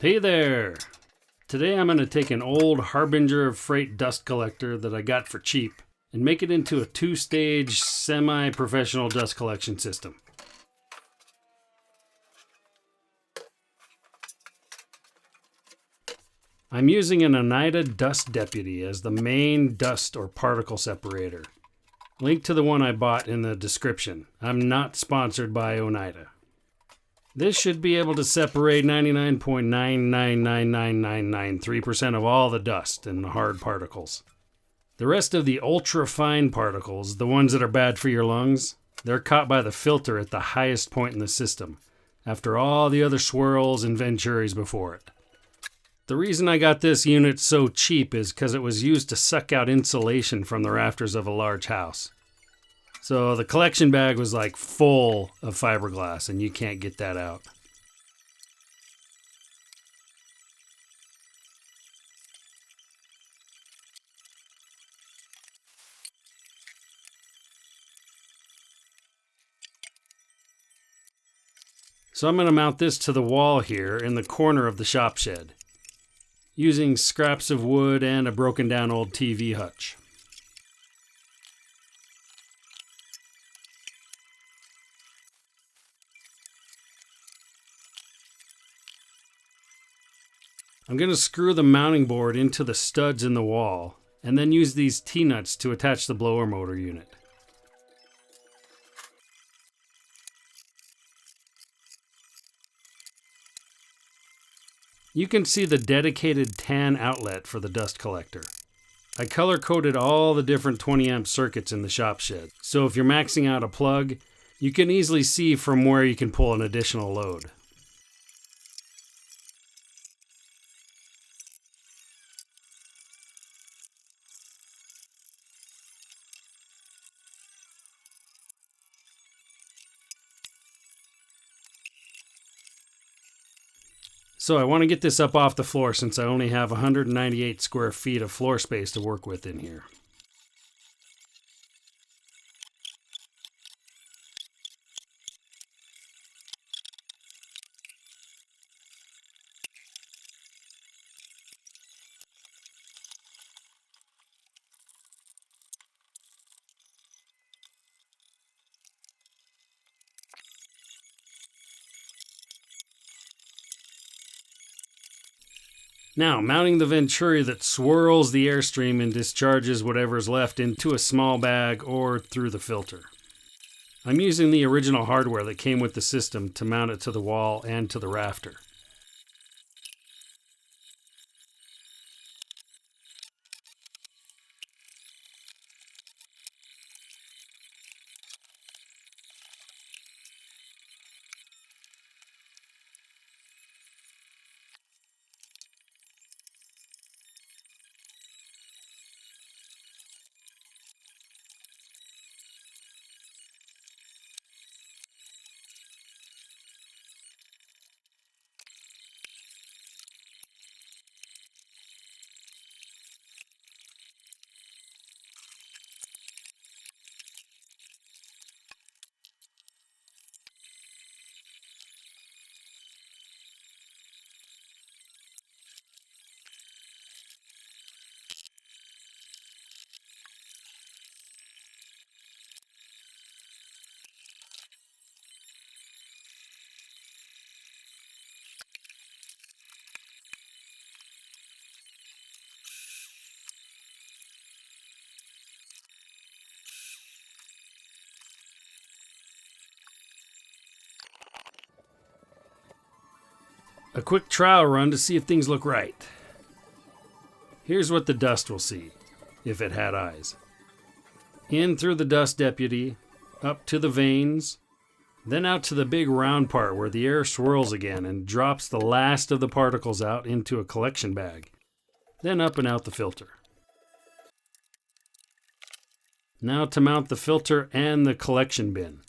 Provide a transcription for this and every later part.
Hey there! Today I'm going to take an old Harbinger of Freight dust collector that I got for cheap and make it into a two-stage semi-professional dust collection system. I'm using an Oneida Dust Deputy as the main dust or particle separator. Link to the one I bought in the description. I'm not sponsored by Oneida. This should be able to separate 99.9999993% of all the dust and the hard particles. The rest of the ultra-fine particles, the ones that are bad for your lungs, they're caught by the filter at the highest point in the system, after all the other swirls and venturis before it. The reason I got this unit so cheap is because it was used to suck out insulation from the rafters of a large house. So the collection bag was like full of fiberglass, and you can't get that out. So I'm going to mount this to the wall here in the corner of the shop shed, using scraps of wood and a broken down old TV hutch. I'm going to screw the mounting board into the studs in the wall, and then use these T-nuts to attach the blower motor unit. You can see the dedicated tan outlet for the dust collector. I color-coded all the different 20 amp circuits in the shop shed, so if you're maxing out a plug, you can easily see from where you can pull an additional load. So I want to get this up off the floor since I only have 198 square feet of floor space to work with in here. Now, mounting the venturi that swirls the airstream and discharges whatever's left into a small bag or through the filter. I'm using the original hardware that came with the system to mount it to the wall and to the rafter. A quick trial run to see if things look right. Here's what the dust will see, if it had eyes. In through the dust deputy, up to the vanes, then out to the big round part where the air swirls again and drops the last of the particles out into a collection bag, then up and out the filter. Now to mount the filter and the collection bin.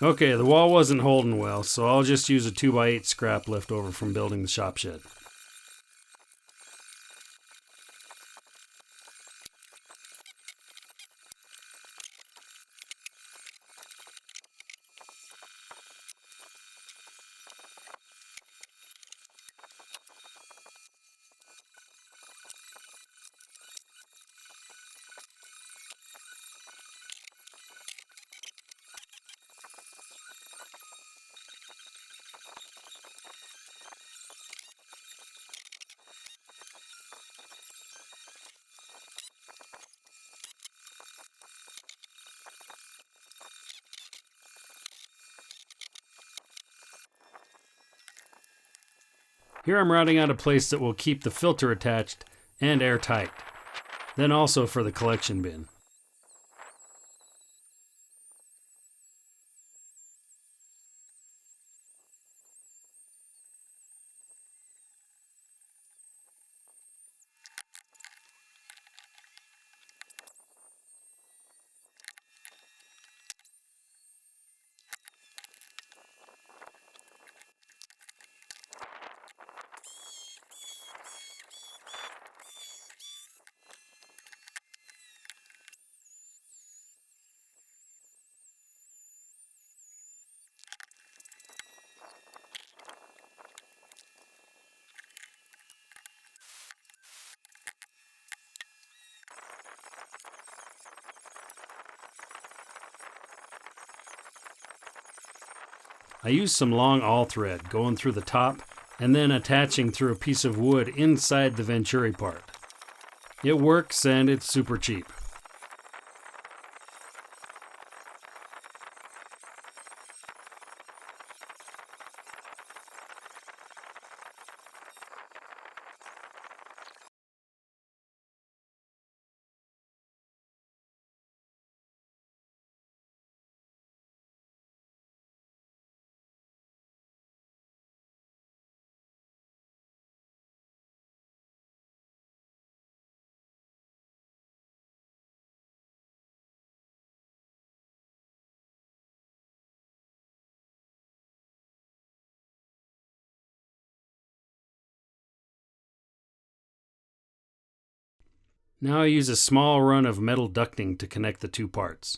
Okay, the wall wasn't holding well, so I'll just use a 2x8 scrap left over from building the shop shed. Here I'm routing out a place that will keep the filter attached and airtight. Then also for the collection bin. I used some long awl thread going through the top and then attaching through a piece of wood inside the venturi part. It works and it's super cheap. Now I use a small run of metal ducting to connect the two parts.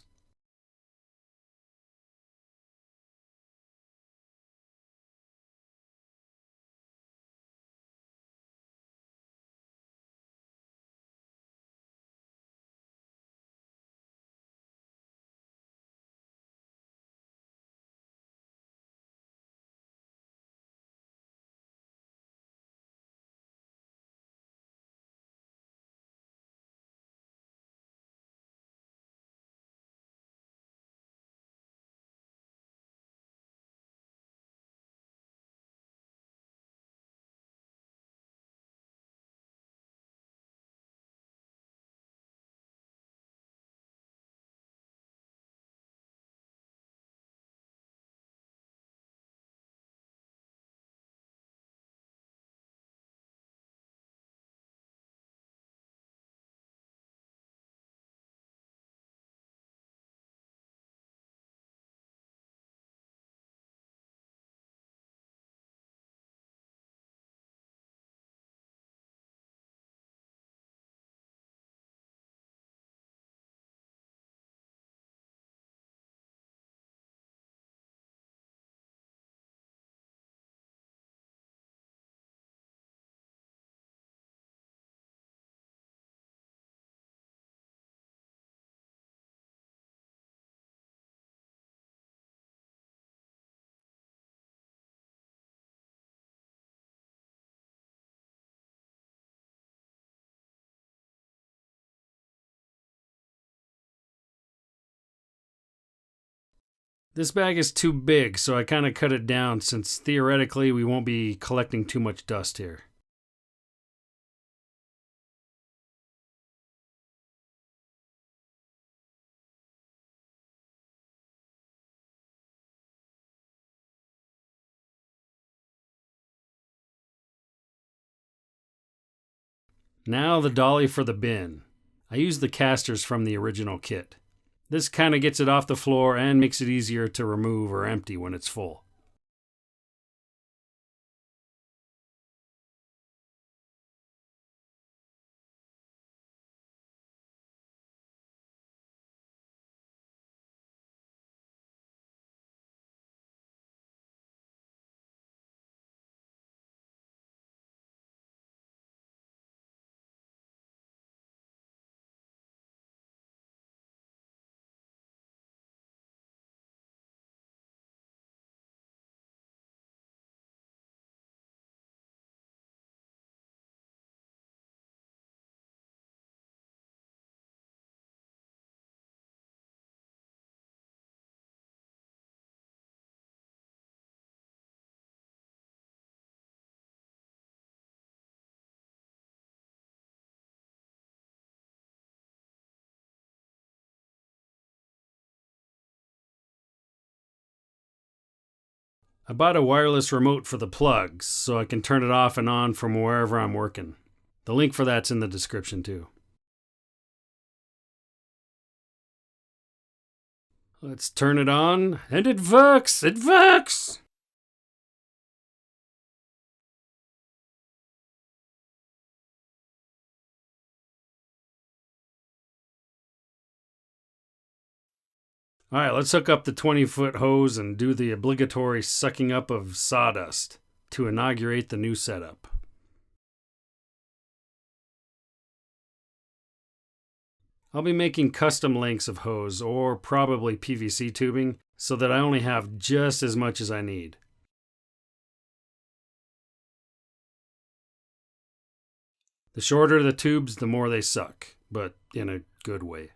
This bag is too big, so I kind of cut it down since theoretically we won't be collecting too much dust here. Now the dolly for the bin. I used the casters from the original kit. This kind of gets it off the floor and makes it easier to remove or empty when it's full. I bought a wireless remote for the plugs so I can turn it off and on from wherever I'm working. The link for that's in the description too. Let's turn it on, and it works! It works! Alright, let's hook up the 20-foot hose and do the obligatory sucking up of sawdust to inaugurate the new setup. I'll be making custom lengths of hose, or probably PVC tubing, so that I only have just as much as I need. The shorter the tubes, the more they suck, but in a good way.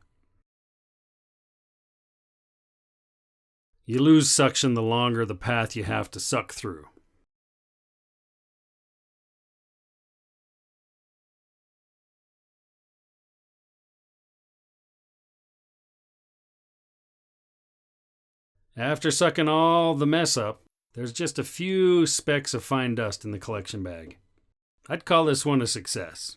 You lose suction the longer the path you have to suck through. After sucking all the mess up, there's just a few specks of fine dust in the collection bag. I'd call this one a success.